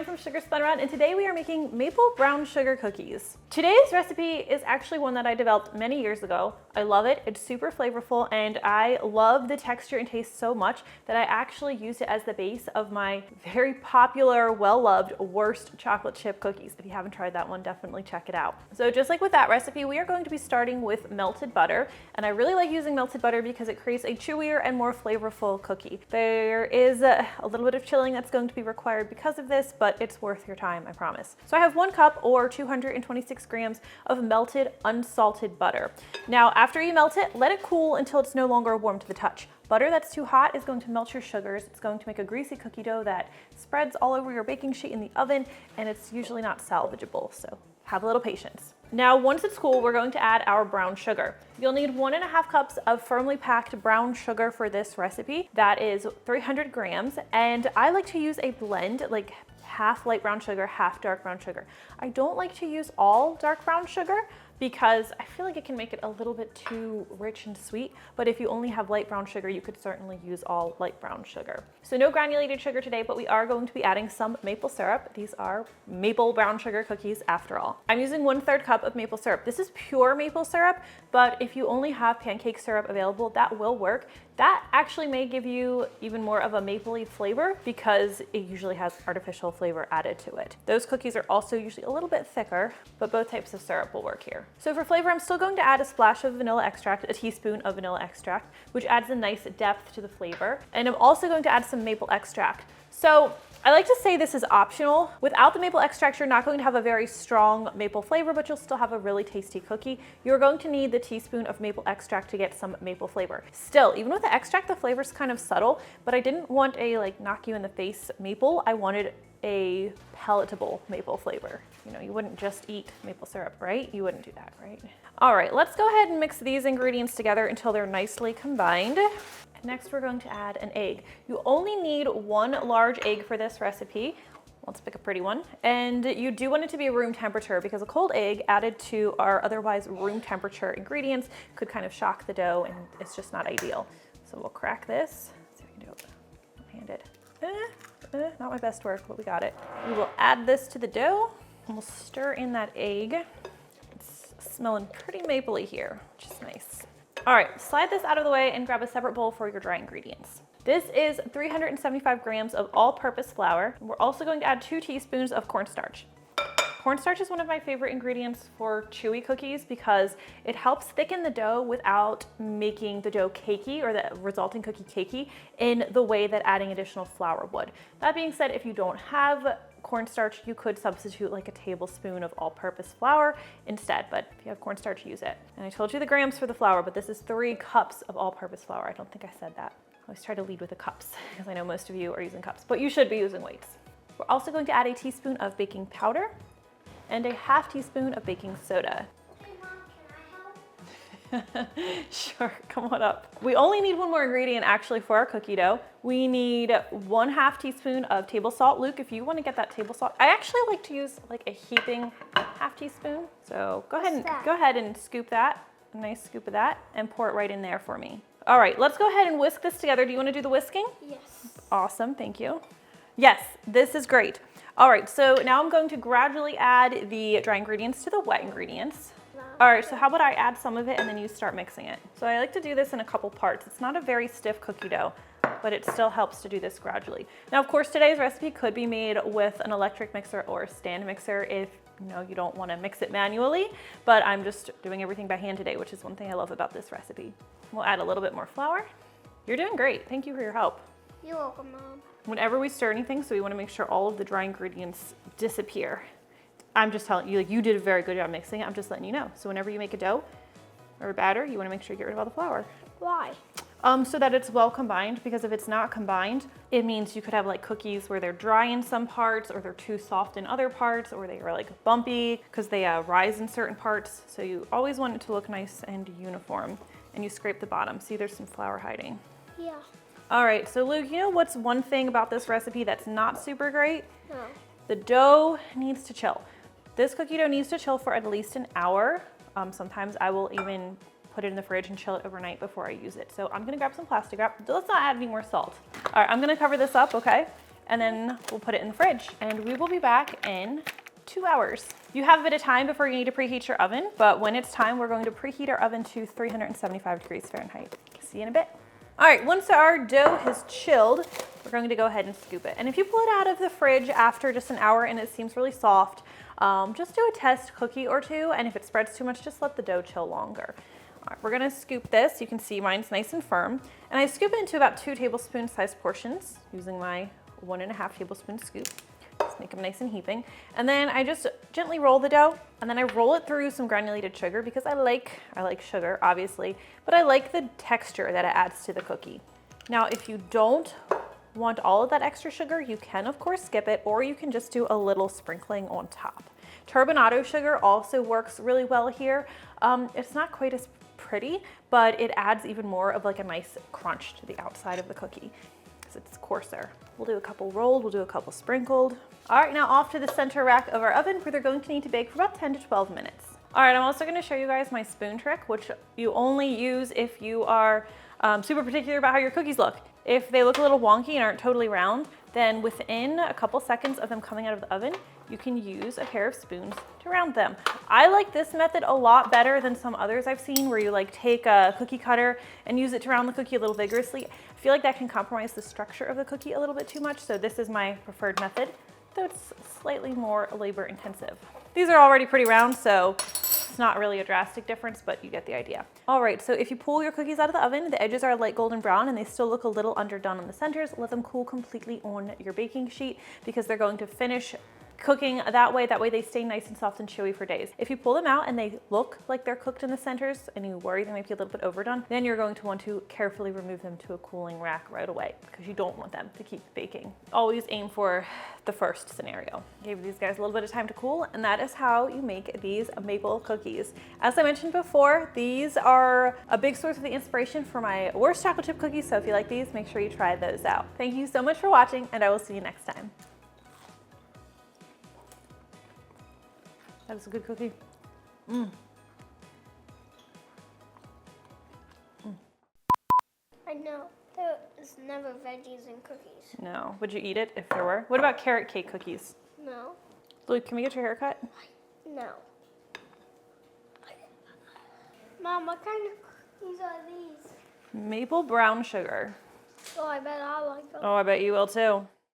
I'm from Sugar Spun and today we are making maple brown sugar cookies. Today's recipe is actually one that I developed many years ago. I love it, it's super flavorful, and I love the texture and taste so much that I actually used it as the base of my very popular, well-loved worst chocolate chip cookies. If you haven't tried that one, definitely check it out. So just like with that recipe, we are going to be starting with melted butter, and I really like using melted butter because it creates a chewier and more flavorful cookie. There is a little bit of chilling that's going to be required because of this, but it's worth your time, I promise. So I have 1 cup or 226 grams of melted unsalted butter. Now, after you melt it, let it cool until it's no longer warm to the touch. Butter that's too hot is going to melt your sugars. It's going to make a greasy cookie dough that spreads all over your baking sheet in the oven, and it's usually not salvageable, so have a little patience. Now, once it's cool, we're going to add our brown sugar. You'll need 1.5 cups of firmly packed brown sugar for this recipe. That is 300 grams, and I like to use a blend, like half light brown sugar, half dark brown sugar. I don't like to use all dark brown sugar because I feel like it can make it a little bit too rich and sweet, but if you only have light brown sugar, you could certainly use all light brown sugar. So no granulated sugar today, but we are going to be adding some maple syrup. These are maple brown sugar cookies after all. I'm using 1/3 cup of maple syrup. This is pure maple syrup, but if you only have pancake syrup available, that will work. That actually may give you even more of a mapley flavor because it usually has artificial flavor added to it. Those cookies are also usually a little bit thicker, but both types of syrup will work here. So for flavor, I'm still going to add a splash of vanilla extract, a teaspoon of vanilla extract, which adds a nice depth to the flavor. And I'm also going to add some maple extract. So I like to say this is optional. Without the maple extract, you're not going to have a very strong maple flavor, but you'll still have a really tasty cookie. You're going to need the teaspoon of maple extract to get some maple flavor. Still, even with the extract, the flavor is kind of subtle, but I didn't want a knock you in the face maple. I wanted a palatable maple flavor. You know, you wouldn't just eat maple syrup, right? You wouldn't do that, right? All right, let's go ahead and mix these ingredients together until they're nicely combined. Next, we're going to add an egg. You only need 1 large egg for this recipe. Let's pick a pretty one. And you do want it to be room temperature because a cold egg added to our otherwise room temperature ingredients could kind of shock the dough, and it's just not ideal. So we'll crack this. Let's see if I can do it one-handed. Not my best work, but we got it. We will add this to the dough and we'll stir in that egg. It's smelling pretty mapley here, which is nice. All right, slide this out of the way and grab a separate bowl for your dry ingredients. This is 375 grams of all-purpose flour. We're also going to add 2 teaspoons of cornstarch. Cornstarch is one of my favorite ingredients for chewy cookies because it helps thicken the dough without making the dough cakey or the resulting cookie cakey in the way that adding additional flour would. That being said, if you don't have cornstarch, you could substitute like a tablespoon of all-purpose flour instead, but if you have cornstarch, use it. And I told you the grams for the flour, but this is 3 cups of all-purpose flour. I don't think I said that. I always try to lead with the cups because I know most of you are using cups, but you should be using weights. We're also going to add a teaspoon of baking powder and a ½ teaspoon of baking soda. Sure, come on up. We only need 1 more ingredient actually for our cookie dough. We need 1/2 teaspoon of table salt. Luke, if you want to get that table salt, I actually like to use like a heaping ½ teaspoon. So go ahead and scoop that, a nice scoop of that, and pour it right in there for me. All right, let's go ahead and whisk this together. Do you want to do the whisking? Yes. Awesome, thank you. Yes, this is great. All right, so now I'm going to gradually add the dry ingredients to the wet ingredients. All right, so how about I add some of it and then you start mixing it? So I like to do this in a couple parts. It's not a very stiff cookie dough, but it still helps to do this gradually. Now, of course, today's recipe could be made with an electric mixer or a stand mixer if you don't want to mix it manually, but I'm just doing everything by hand today, which is one thing I love about this recipe. We'll add a little bit more flour. You're doing great. Thank you for your help. You're welcome, Mom. Whenever we stir anything, so we want to make sure all of the dry ingredients disappear. I'm just telling you, you did a very good job mixing it. I'm just letting you know. So whenever you make a dough or a batter, you want to make sure you get rid of all the flour. Why? So that it's well combined, because if it's not combined, it means you could have like cookies where they're dry in some parts or they're too soft in other parts, or they are like bumpy because they rise in certain parts. So you always want it to look nice and uniform, and you scrape the bottom. See, there's some flour hiding. Yeah. All right, so Luke, you know what's one thing about this recipe that's not super great? No. The dough needs to chill. This cookie dough needs to chill for at least an hour. Sometimes I will even put it in the fridge and chill it overnight before I use it. So I'm gonna grab some plastic wrap. Let's not add any more salt. All right, I'm gonna cover this up, okay? and then we'll put it in the fridge, and we will be back in 2 hours. You have a bit of time before you need to preheat your oven, but when it's time, we're going to preheat our oven to 375 degrees Fahrenheit. See you in a bit. All right, once our dough has chilled, we're going to go ahead and scoop it. And if you pull it out of the fridge after just an hour and it seems really soft, just do a test cookie or two, and if it spreads too much, just let the dough chill longer. All right, we're gonna scoop this. You can see mine's nice and firm. And I scoop it into about 2 tablespoon sized portions using my 1.5 tablespoon scoop. Just make them nice and heaping. And then I just gently roll the dough, and then I roll it through some granulated sugar because I like sugar, obviously, but I like the texture that it adds to the cookie. Now, if you don't want all of that extra sugar, you can of course skip it, or you can just do a little sprinkling on top. Turbinado sugar also works really well here. It's not quite as pretty, but it adds even more of like a nice crunch to the outside of the cookie because it's coarser. We'll do a couple rolled, we'll do a couple sprinkled. All right, now off to the center rack of our oven where they're going to need to bake for about 10 to 12 minutes. All right, I'm also gonna show you guys my spoon trick, which you only use if you are super particular about how your cookies look. If they look a little wonky and aren't totally round, then within a couple seconds of them coming out of the oven, you can use a pair of spoons to round them. I like this method a lot better than some others I've seen where you like take a cookie cutter and use it to round the cookie a little vigorously. I feel like that can compromise the structure of the cookie a little bit too much, so this is my preferred method, though it's slightly more labor intensive. These are already pretty round, so it's not really a drastic difference, but you get the idea. All right, so if you pull your cookies out of the oven, the edges are light golden brown and they still look a little underdone on the centers. Let them cool completely on your baking sheet because they're going to finish cooking that way they stay nice and soft and chewy for days. If you pull them out and they look like they're cooked in the centers and you worry they might be a little bit overdone, then you're going to want to carefully remove them to a cooling rack right away because you don't want them to keep baking. Always aim for the first scenario. Gave these guys a little bit of time to cool, and that is how you make these maple cookies. As I mentioned before, these are a big source of the inspiration for my worst chocolate chip cookies, so if you like these, make sure you try those out. Thank you so much for watching, and I will see you next time. That is a good cookie. I know. There is never veggies in cookies. No. Would you eat it if there were? What about carrot cake cookies? No. Luke, can we get your haircut? No. Mom, what kind of cookies are these? Maple brown sugar. Oh, I bet I like them. Oh, I bet you will too.